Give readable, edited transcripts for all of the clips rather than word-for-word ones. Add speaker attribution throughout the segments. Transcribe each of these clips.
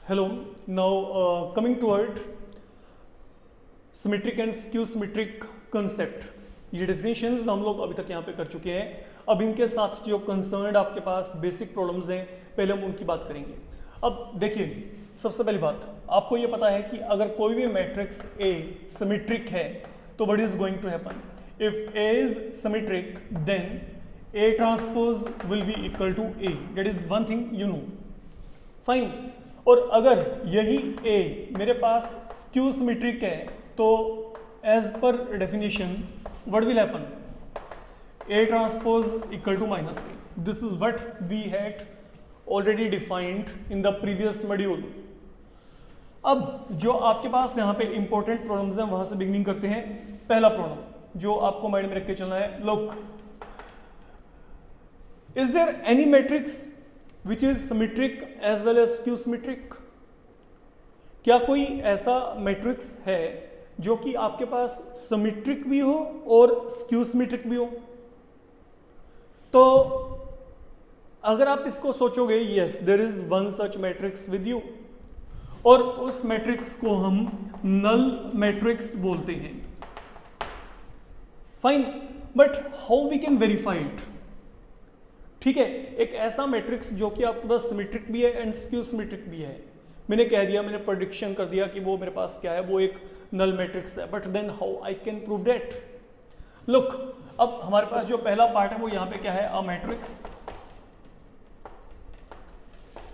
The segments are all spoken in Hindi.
Speaker 1: Hello. Now coming toward symmetric and skew symmetric concept, ये डेफिनेशंस हम लोग अभी तक यहाँ पे कर चुके हैं। अब इनके साथ जो कंसर्न्ड आपके पास बेसिक प्रॉब्लम्स हैं, पहले हम उनकी बात करेंगे। अब देखिए, सबसे पहली बात, आपको ये पता है कि अगर कोई भी मैट्रिक्स ए सिमेट्रिक है तो what is going to happen? If A is symmetric then A transpose will be equal to A. That is one thing you know, fine. और अगर यही ए मेरे पास स्क्यू सिमेट्रिक है तो as per definition what will happen? A transpose equal to minus A. This is what we had already defined in the previous module. अब जो आपके पास यहाँ पे इंपॉर्टेंट प्रॉब्लम्स हैं वहां से बिगिनिंग करते हैं। पहला प्रॉब्लम जो आपको माइंड में रख के चलना है, look, is there any matrix which is symmetric as well as skew symmetric? क्या कोई ऐसा मैट्रिक्स है जो कि आपके पास सिमेट्रिक भी हो और स्क्यू सिमेट्रिक भी हो? तो अगर आप इसको सोचोगे, yes there is one such matrix with you, और उस मैट्रिक्स को हम नल मैट्रिक्स बोलते हैं, fine. But how we can verify it? ठीक है, एक ऐसा मैट्रिक्स जो कि आपके पास सिमेट्रिक भी है एंड स्क्यू सिमेट्रिक भी है, मैंने कह दिया, मैंने प्रेडिक्शन कर दिया कि वो मेरे पास क्या है, वो एक नल मैट्रिक्स है। But then how I can prove that? Look, अब हमारे पास जो पहला पार्ट है वो यहां पे क्या है? A matrix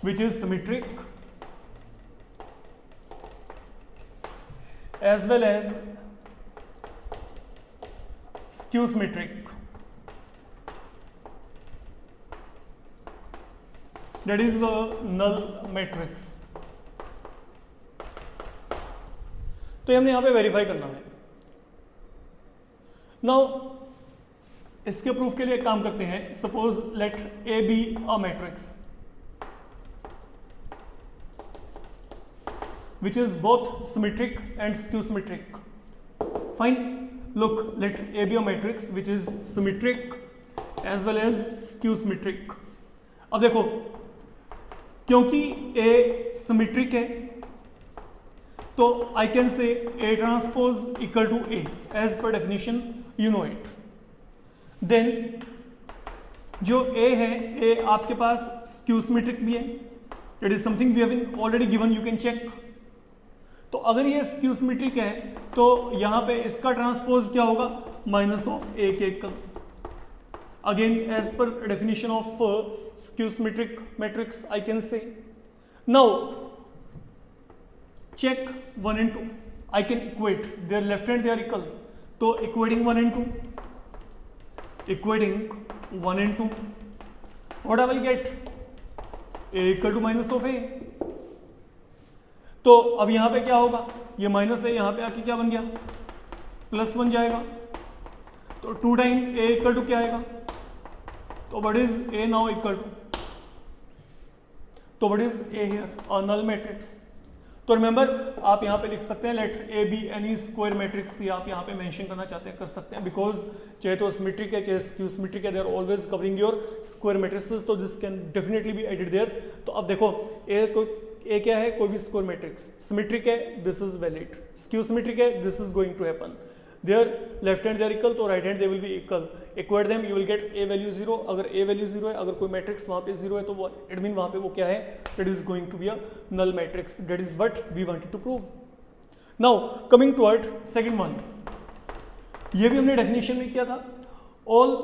Speaker 1: which is symmetric as well as skew symmetric. That is a null matrix. तो ये हमने यहां पे वेरीफाई करना है। नाउ इसके प्रूफ के लिए एक काम करते हैं। Suppose let A be a matrix which is both symmetric and skew symmetric, fine. Look, let A be a matrix which is symmetric as well as skew symmetric. अब देखो, क्योंकि ए सिमेट्रिक है तो I can say A transpose equal to A as per definition, you know it. Then जो ए है, ए आपके पास स्क्यू सिमेट्रिक भी है, that is something we have already given, you can check. तो अगर ये स्क्यू सिमेट्रिक है तो यहां पे इसका ट्रांसपोज क्या होगा? माइनस ऑफ ए के equal. Again, as per definition of skew symmetric matrix, I can say. Now, check 1 and 2. I can equate their left hand, they are equal. So, equating 1 and 2. Equating 1 and 2. What I will get? A equal to minus of A. तो अब यहाँ पे क्या होगा? ये माइनस है, यहाँ पे आके क्या बन गया? प्लस बन जाएगा। तो 2 टाइम A इक्वल टू क्या आएगा? तो what is A now equal to? तो what is A here? A null matrix. तो रिमेंबर, आप यहाँ पे लिख सकते हैं late A be any square matrix, ये आप यहाँ पे मेंशन करना चाहते हैं कर सकते हैं, बिकॉज चाहे तो सिमेट्रिक है चाहे स्क्यू सिमेट्रिक है, they are always covering your square matrices, तो this can definitely be added there. तो अब देखो, A क्या है? कोई भी स्क्वायर मैट्रिक्स। सिमेट्रिक है, this is valid. Skew symmetric है, this is going to happen. There left hand they are equal, तो right hand they will be equal. Equate them, you will get a value 0। अगर ए वैल्यू 0 है, अगर कोई मैट्रिक्स वहां पे 0 है तो वो इट मीन वहां पे वो क्या है? That is going to be a null matrix. That is what we wanted to prove. Now coming toward second one, ये भी हमने डेफिनेशन में किया था। All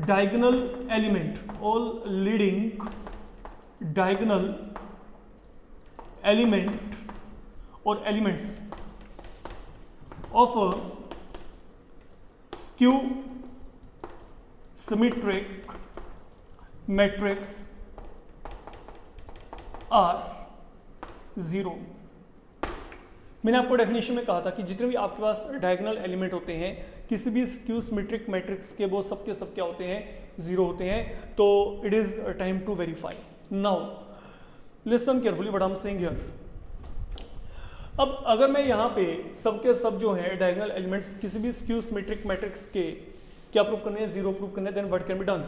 Speaker 1: diagonal element, all leading diagonal element और elements of a skew symmetric matrix are 0। मैंने आपको डेफिनेशन में कहा था कि जितने भी आपके पास डायगोनल एलिमेंट होते हैं किसी भी स्क्यू सिमेट्रिक मैट्रिक्स के, वो सबके सब क्या होते हैं? 0 होते हैं। तो it is time to verify. Now listen carefully what I am saying here. अब अगर मैं यहाँ पे सबके सब जो है डायगोनल एलिमेंट्स किसी भी स्क्यू सिमेट्रिक मैट्रिक्स के क्या प्रूफ करने हैं? 0 प्रूफ करने हैं। Then what can be done?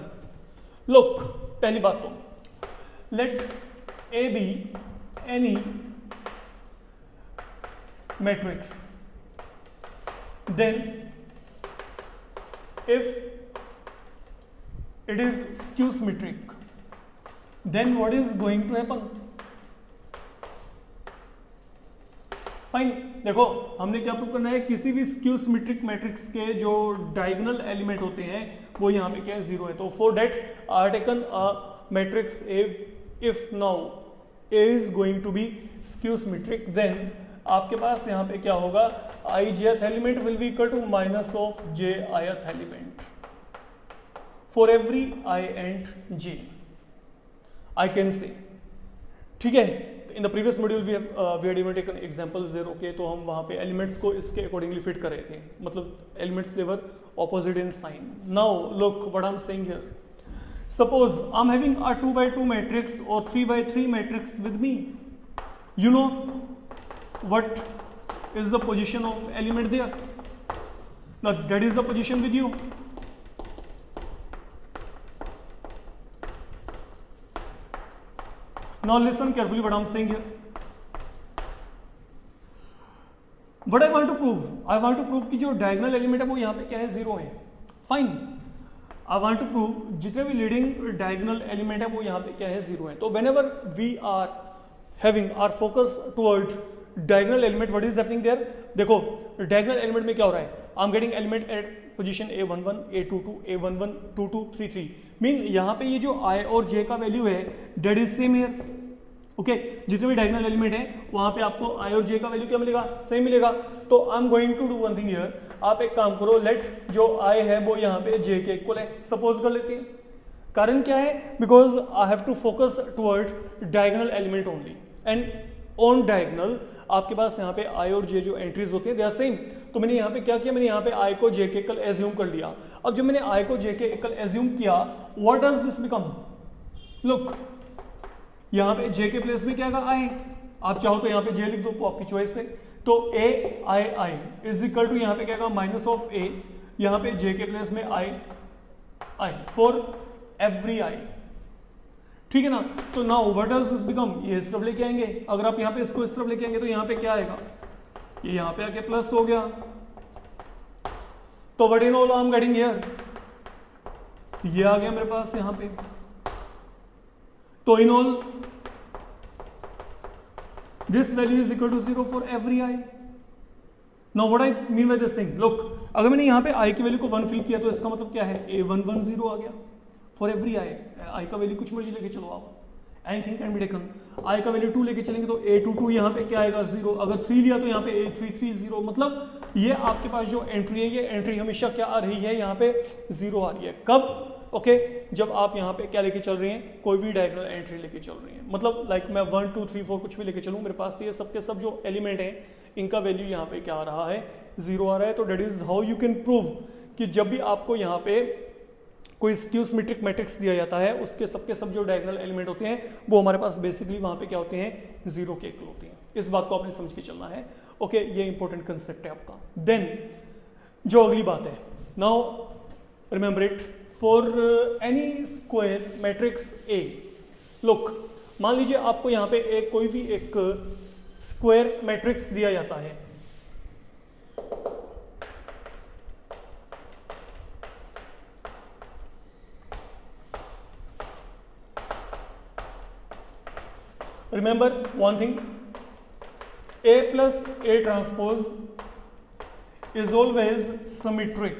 Speaker 1: Look, पहली बात तो let A be any matrix, then if it is skew symmetric, then what is going to happen? Fine, देखो हमने क्या प्रूव करना है, किसी भी स्क्यू सिमेट्रिक मैट्रिक्स के जो डायगोनल एलिमेंट होते हैं वो यहाँ पे क्या है, जीरो है। तो for that are taken a matrix if now A is going to be skew symmetric, then आपके पास यहाँ पे क्या होगा, i jth element will be equal to minus of j ith element for every i and j, I can say, ठीक है। In the previous module we had even taken examples there, okay, तो हम वहाँ पे एलिमेंट्स को इसके अकॉर्डिंगली फिट कर रहे थे, मतलब elements they were opposite in sign. Now look what I am saying here, suppose I am having a 2x2 matrix और 3x3 matrix with me, you know what is the position of element there, now that is the position with you. Now listen carefully what I'm saying here. What I want to prove? I want to prove कि जो diagonal element है वो यहाँ पे क्या है, जीरो है। Fine. I want to prove जितने भी leading diagonal element है वो यहाँ पे क्या है, जीरो है। तो whenever we are having our focus toward diagonal element, what is happening there? देखो diagonal element में क्या हो रहा है, I'm getting element at position A11, A22, A11, 22, 33, mean यहाँ पे ये जो I और J का वैल्यू है that is same here, okay. जितने भी डायगोनल एलिमेंट है वहाँ पे आपको I और J का वैल्यू क्या मिलेगा, सेम मिलेगा। तो I am going to do one thing here, आप एक काम करो, लेट जो I है वो यहाँ पे J के इक्वल है, सपोज कर लेते हैं। कारण क्या है, because I have to focus toward diagonal element only, and on diagonal आपके पास यहाँ पे I और J जो एंट्रीज होती है दे आर सेम। तो मैंने यहाँ पे क्या किया, मैंने यहाँ पे I को J के इक्वल एज्यूम कर लिया। अब जब मैंने I को J के इक्वल एज्यूम किया, what does this become, look यहाँ पे J के प्लेस में क्या आएगा, I, आप चाहो तो यहाँ पे J लिख दो, वो आपकी चॉइस है। तो A I is equal to यहाँ पे क्या आएगा, माइनस ऑफ A, यहाँ पे J के प्लेस में I फॉर एवरी I, ठीक है ना। तो now what does this become, ये इस तरफ लेके आएंगे, अगर आप यहाँ पे इसको इस तरफ लेके आएंगे तो यहाँ पे क्या आएगा, ये यहाँ पे आके प्लस हो गया। तो what in all I am getting here, ये आ गया मेरे पास यहाँ पे। तो in all this value is equal to zero for every I। Now what I mean by this thing, look अगर मैंने यहाँ पे I की वैल्यू को 1 फिल किया तो इसका मतलब क्या है, A110 आ गया फॉर एवरी I का वैल्यू कुछ मर्जी लेके चलो आप, anything can be taken. I का वैल्यू 2 लेके चलेंगे तो A22 यहाँ पे क्या आएगा, 0, अगर 3 लिया तो यहाँ पे A33 0, मतलब ये आपके पास जो एंट्री है ये एंट्री हमेशा क्या आ रही है, यहाँ पे 0 आ रही है। कब, ओके, जब आप यहाँ पे क्या लेके चल रहे हैं, कोई भी डायगोनल एंट्री लेके चल रही है, मतलब लाइक मैं 1 2 3 4 कुछ भी लेके चलूँ, मेरे पास ये सब के सब जो एलिमेंट हैं इनका वैल्यू यहाँ पे क्या आ रहा है, 0 आ रहा है। तो that is how you can prove कि जब भी आपको यहाँ पे कोई स्क्यू सिमेट्रिक मैट्रिक्स दिया जाता है उसके सबके सब जो डायगोनल एलिमेंट होते हैं वो हमारे पास बेसिकली वहाँ पे क्या होते हैं, 0 के इक्वल होते हैं। इस बात को आपने समझ के चलना है, ओके, ये इंपॉर्टेंट कंसेप्ट है आपका। देन जो अगली बात है, now remember it, for any square matrix A, look मान लीजिए आपको यहाँ पे कोई भी एक स्क्वायर मैट्रिक्स दिया जाता है, remember one thing, A plus A transpose is always symmetric.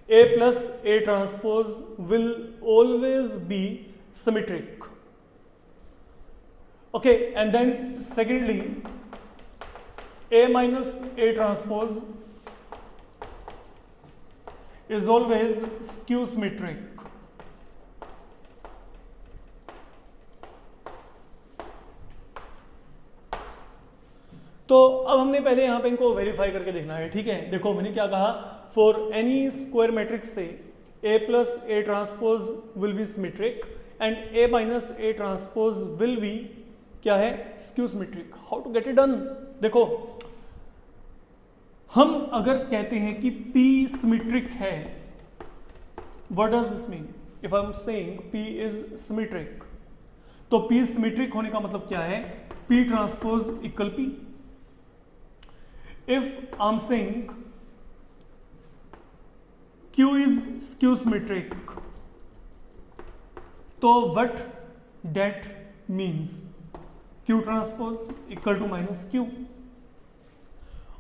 Speaker 1: A plus A transpose will always be symmetric. Okay, and then secondly, A minus A transpose is always skew symmetric. तो अब हमने पहले यहाँ पे इनको वेरीफाई करके देखना है, ठीक है। देखो मैंने क्या कहा, for any square matrix say A plus A transpose will be symmetric and A minus A transpose will be क्या है, skew symmetric. How to get it done, देखो हम अगर कहते हैं कि P सिमेट्रिक है, what does this mean, if I am saying P is symmetric, तो P सिमेट्रिक होने का मतलब क्या है? P transpose equal P. If I am saying Q is skew symmetric, तो what that means Q transpose equal to minus Q.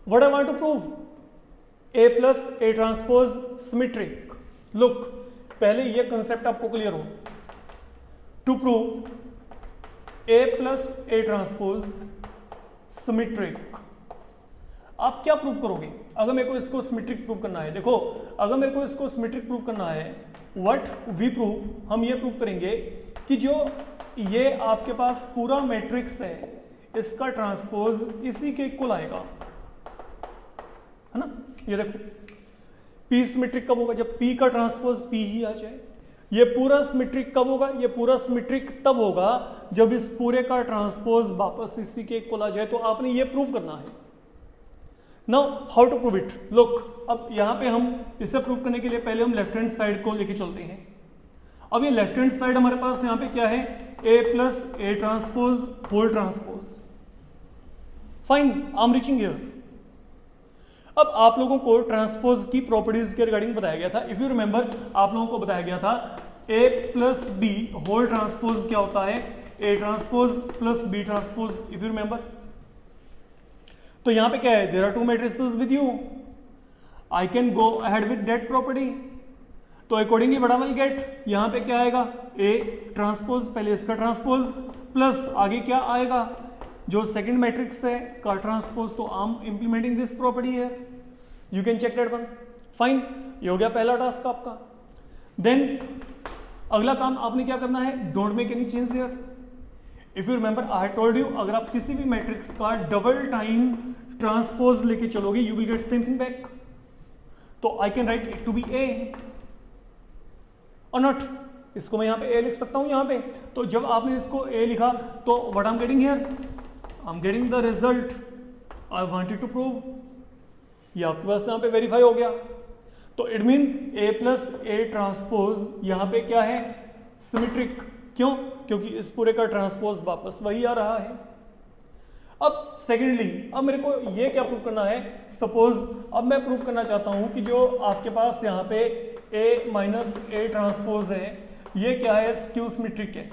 Speaker 1: What I want to prove? A plus A transpose symmetric. Look, पहले ये कंसेप्ट आपको क्लियर हो. To prove A plus A transpose symmetric, आप क्या प्रूव करोगे? अगर मेरे को इसको सिमेट्रिक प्रूव करना है, देखो अगर मेरे को इसको सिमेट्रिक प्रूव करना है, व्हाट वी प्रूव, हम ये प्रूव करेंगे कि जो ये आपके पास पूरा मैट्रिक्स है इसका ट्रांसपोज इसी के इक्वल आएगा, है ना? ये देखो P सिमेट्रिक कब होगा? जब P का ट्रांसपोज P ही आ जाए. ये पूरा सिमेट्रिक कब होगा? ये पूरा सिमेट्रिक तब होगा जब इस पूरे का ट्रांसपोज वापस इसी के इक्वल आ जाए. तो आपने ये प्रूव करना है. Now how to prove it? Look, अब यहां पे हम इसे प्रूव करने के लिए पहले हम लेफ्ट हैंड साइड को लेके चलते हैं. अब ये लेफ्ट हैंड साइड हमारे पास यहां पे क्या है? A plus A transpose whole transpose. Fine, I am reaching here. अब आप लोगों को ट्रांसपोज की प्रॉपर्टीज के रिगार्डिंग बताया गया था. इफ यू रिमेंबर, आप लोगों को बताया गया था A plus B whole transpose क्या होता है? A transpose plus B transpose. If you remember, तो यहां पे क्या है? There are two matrices with you, I can go ahead with that property. तो accordingly what I will get, यहां पे क्या आएगा? A ट्रांसपोज, पहले इसका ट्रांसपोज प्लस आगे क्या आएगा? जो सेकंड मैट्रिक्स है का ट्रांसपोज. तो I am implementing this property here, you can check that one. Fine, ये हो गया पहला टास्क आपका. देन अगला काम आपने क्या करना है? Don't make any change here. If you remember, I told you, अगर आप किसी भी मैट्रिक्स का डबल टाइम ट्रांसपोज लेके चलोगे, you will get same thing back. तो I can write it to be A और नॉट. इसको मैं यहां पे A लिख सकता हूं यहां पे. तो जब आपने इसको A लिखा, तो what I am getting here? I am getting the result I wanted to prove. ये आपके पास यहां पे वेरीफाई हो गया. तो it mean A plus A transpose यहां पे क्या है? सिमेट्रिक. क्यों? क्योंकि इस पूरे का ट्रांसपोज वापस वही आ रहा है. अब सेकेंडली, अब मेरे को ये क्या प्रूव करना है? सपोज अब मैं प्रूव करना चाहता हूं कि जो आपके पास यहां पे A माइनस A ट्रांसपोज है, ये क्या है? स्क्यू सिमेट्रिक है.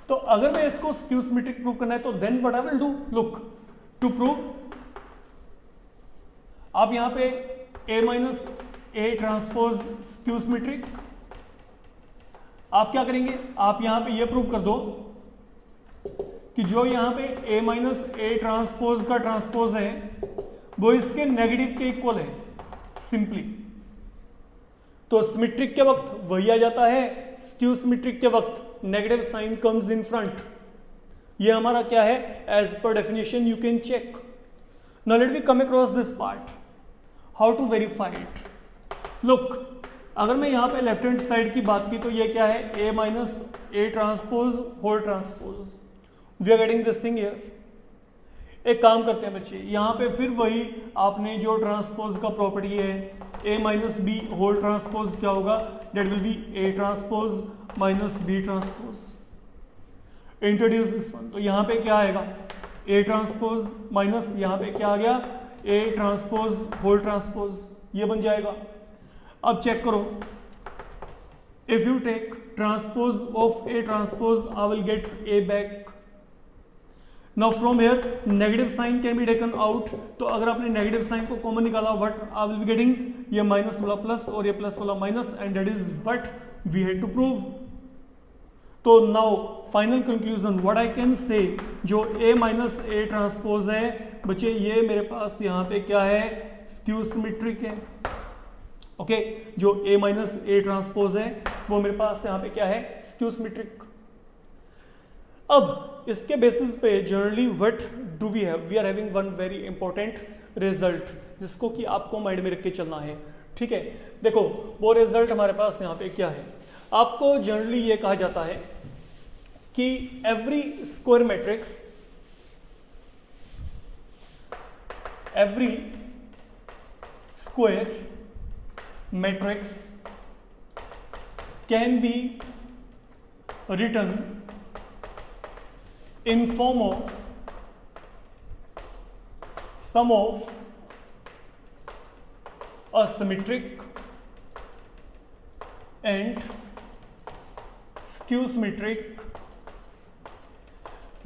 Speaker 1: तो अगर मैं इसको स्क्यू सिमेट्रिक प्रूव करना है, तो then what I will do? Look, to prove, आप यहां पे A minus A transpose skew symmetric, आप क्या करेंगे? आप यहां पे ये प्रूव कर दो कि जो यहां पे A माइनस A ट्रांसपोज का ट्रांसपोज है वो इसके नेगेटिव के इक्वल है, सिंपली. तो सिमेट्रिक के वक्त वही आ जाता है, स्क्यू सिमेट्रिक के वक्त negative sign comes in front. ये हमारा क्या है? As per definition you can check. Now let we come across this part, how to verify it. Look, अगर मैं यहां पे लेफ्ट हैंड साइड की बात की, तो ये क्या है? A minus A transpose whole transpose. We are getting this thing here. एक काम करते हैं बच्चे, यहां पे फिर वही आपने जो ट्रांसपोज का प्रॉपर्टी है, A minus B whole transpose क्या होगा? That will be A transpose minus B transpose. Introduce this one. तो यहां पे क्या आएगा? A ट्रांसपोज माइनस यहां पे क्या आ गया? A transpose whole transpose. ये बन जाएगा. अब चेक करो, if you take transpose of A transpose, I will get A back. Now from here negative sign can be taken out. तो अगर आपने नेगेटिव साइन को कॉमन निकाला, what I will be getting? ये माइनस वाला प्लस और ये प्लस वाला minus, and that is what we had to prove. तो now final conclusion what I can से, जो A माइनस A ट्रांसपोज है बच्चे, ये मेरे पास यहाँ पे क्या है? स्क्यू सिमेट्रिक है. ओके, जो A माइनस A ट्रांसपोज है वो मेरे पास यहाँ पे क्या है? Skew symmetric. अब इसके बेसिस पे generally what do we have? We are having one very important result, जिसको कि आपको माइंड में रख के चलना है. ठीक है, देखो वो रिजल्ट हमारे पास यहाँ पे क्या है? आपको जनरली ये कहा जाता है कि every square matrix, every square matrix can be written in form of sum of a symmetric and skew symmetric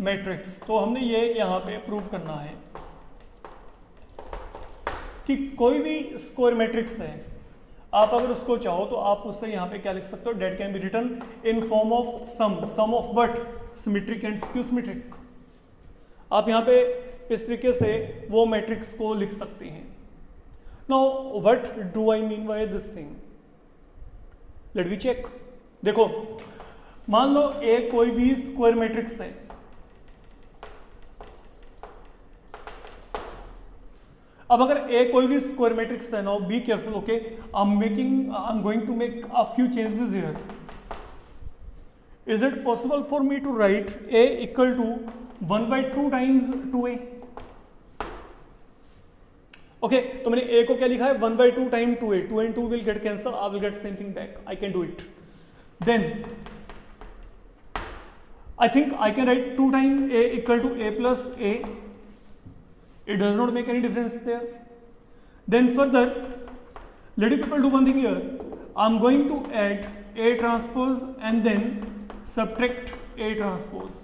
Speaker 1: matrix. तो हमने ये यहां पे प्रूव करना है कि कोई भी स्क्वायर मैट्रिक्स है, आप अगर उसको चाहो तो आप उससे यहां पे क्या लिख सकते हो, that can be written in form of sum of what, symmetric and skew symmetric. आप यहां पे इस तरीके से वो मैट्रिक्स को लिख सकते हैं। Now what do I mean by this thing, let we check. देखो मान लो ए कोई भी स्क्वायर मैट्रिक्स है, अब अगर ए कोई भी स्क्वायर मैट्रिक्स है, now be careful, okay, I am going to make a few changes here. Is it possible for me to write A equal to 1/2 times 2a? ओके, तो मैंने a को क्या लिखा है, 1/2 time 2a, 2 and 2 will get cancelled, I will get same thing back, I can do it. Then I think I can write 2 times a equal to a plus a. It does not make any difference there. Then further, let people do one thing here. I'm going to add a transpose and then subtract a transpose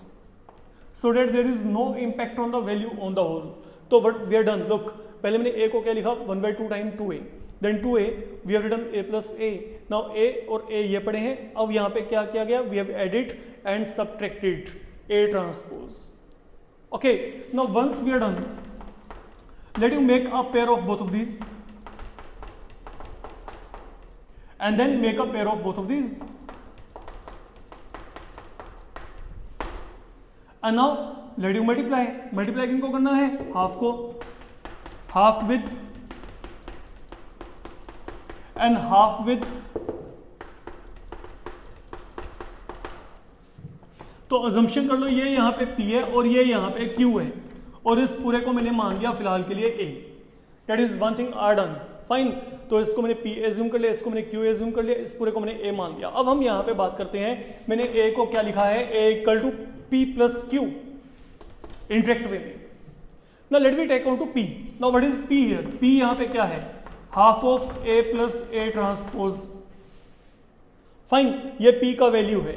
Speaker 1: so that there is no impact on the value on the whole. So what we have done, look, पहले मैंने a को क्या लिखा, 1/2 time 2a, then 2a we have written a plus a. Now a और a ये पड़े हैं, अब यहाँ पे क्या किया गया, we have added and subtracted a transpose. Okay, now once we are done, let you make a pair of both of these and then make a pair of both of these, and now let you multiply किनको करना है, हाफ को, half with and half with. तो अजम्पशन कर लो ये यहाँ पे P है और ये यहाँ पे Q है, और इस पूरे को मैंने मान लिया फिलहाल के लिए A। That is one thing are done, fine. तो इसको मैंने P एज्यूम कर लिया, इसको मैंने Q एज्यूम कर लिया, इस पूरे को मैंने A मान लिया। अब हम यहाँ पे बात करते हैं, मैंने A को क्या लिखा है, A equal to P plus Q interact way में। Now let me take out to P। Now what is P here, P यहाँ पे क्या है, half of A plus A transpose, fine, ये P का वैल्यू है।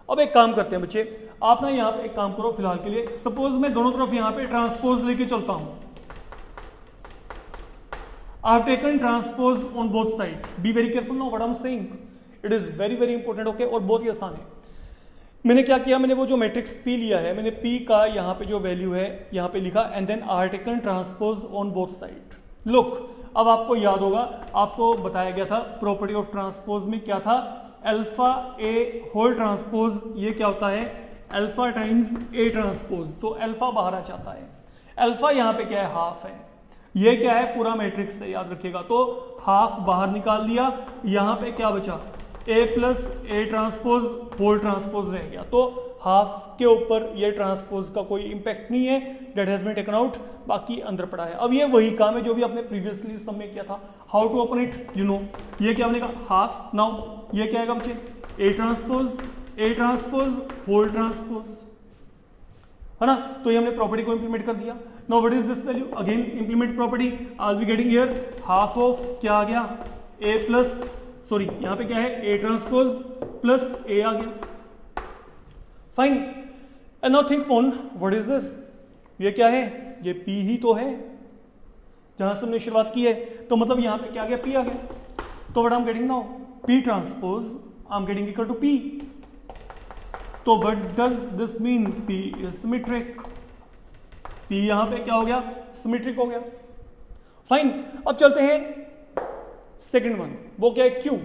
Speaker 1: अब एक काम करते हैं बच्चे, आप ना यहाँ पे एक काम करो फिलहाल के लिए, सपोज मैं दोनों तरफ यहाँ पे ट्रांसपोज लेके चलता हूं। आई have taken transpose on both side, be very careful now what I am saying, it is very very important, okay, और बहुत ही आसान है। मैंने क्या किया, मैंने वो जो मैट्रिक्स P लिया है, मैंने P का यहाँ पे जो वैल्यू है यहाँ पे लिखा, and then I have taken transpose on both side. Look, अब आपको याद होगा, आपको बताया गया था प्रॉपर्टी ऑफ ट्रांसपोज में क्या था, अल्फा ए होल ट्रांसपोज, ये क्या होता है, अल्फा टाइम्स ए ट्रांसपोज। तो अल्फा बाहर आ जाता है, अल्फा यहाँ पे क्या है, हाफ है, ये क्या है, पूरा मैट्रिक्स है, याद रखिएगा। तो हाफ बाहर निकाल दिया, यहाँ पे क्या बचा, A plus A transpose whole transpose रह गया। तो हाफ के ऊपर ये ट्रांसपोज का कोई इंपैक्ट नहीं है, that has been taken out, बाकी अंदर पड़ा है। अब ये वही काम है जो भी आपने प्रीवियसली सम में किया था, how to open it, you know, ये क्या बनेगा, हाफ। नाउ ये क्या आएगा बच्चे, ए ट्रांसपोज होल ट्रांसपोज, है ना। तो ये हमने प्रॉपर्टी को इंप्लीमेंट कर दिया। Now what is this value, again implement property, I will be getting here half of क्या आ गया, ए प्लस, सॉरी यहाँ पे क्या है, ए ट्रांसपोज प्लस ए आ गया, fine. And now think on what is this, ये क्या है, ये P ही तो है जहां से हमने शुरुआत की है, तो मतलब यहाँ पे क्या आ गया, P आ गया। तो what I am getting now, P transpose I am getting equal to P। तो what does this mean, P is symmetric, P यहां पे क्या हो गया, सिमेट्रिक हो गया, फाइन। अब चलते हैं सेकंड वन, वो क्या है, Q।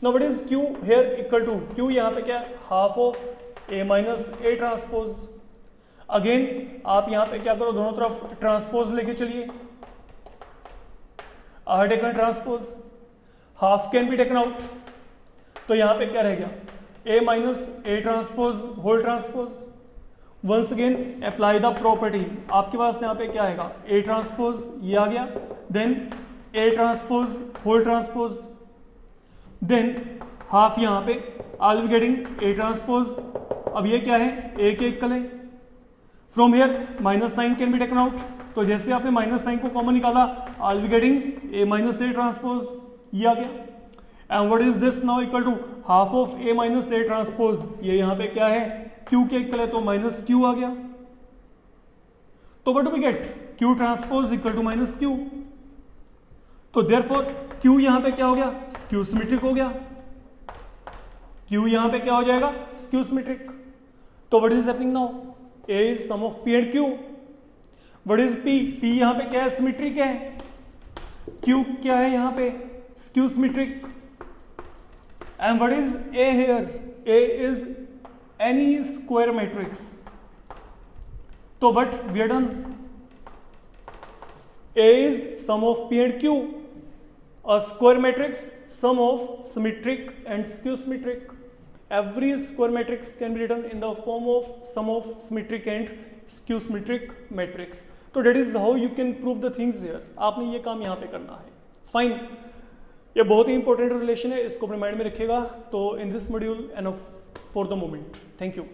Speaker 1: Now what is Q here, equal to Q यहाँ पे क्या है, half of A minus A transpose. Again आप यहाँ पे क्या करो, दोनों तरफ ट्रांसपोज लेके चलिए, I taken transpose, half can be taken out, तो यहाँ पे क्या रह गया, A minus A transpose whole transpose. Once again apply the property, आपके पास यहाँ पे क्या आएगा, A ट्रांसपोज, ये आ गया, then A transpose whole transpose, then half यहाँ पे, I will getting A transpose, अब ये क्या है, ए के इक्वल है। From here minus sign can be taken out, तो जैसे आपने माइनस साइन को कॉमन निकाला, I will getting A minus A transpose, ये आ गया। And what is this now, equal to half of A minus A transpose, ये यहाँ पे क्या है, क्यू के इक्वल है, तो माइनस क्यू आ गया। तो what do we get, Q transpose equal to minus Q. तो देयरफॉर क्यू यहाँ पे क्या हो गया, स्क्यू सिमेट्रिक हो गया। क्यू यहाँ पे क्या हो जाएगा, स्क्यू सिमेट्रिक। तो what is happening now, A is sum of P and Q. What is P, P यहाँ पे क्या है, सिमेट्रिक है। क्यू क्या है यहाँ पे, skew symmetric. And what is A here, A is any square matrix. तो what we are done, A is sum of P and Q, a square matrix sum of symmetric and skew symmetric. Every square matrix can be written in the form of sum of symmetric and skew symmetric matrix. So that is how you can prove the things here. आपने ये काम यहाँ पे करना है। फाइन, ये बहुत ही इंपॉर्टेंट रिलेशन है, इसको अपने माइंड में रखिएगा। तो in this module enough for the moment, thank you.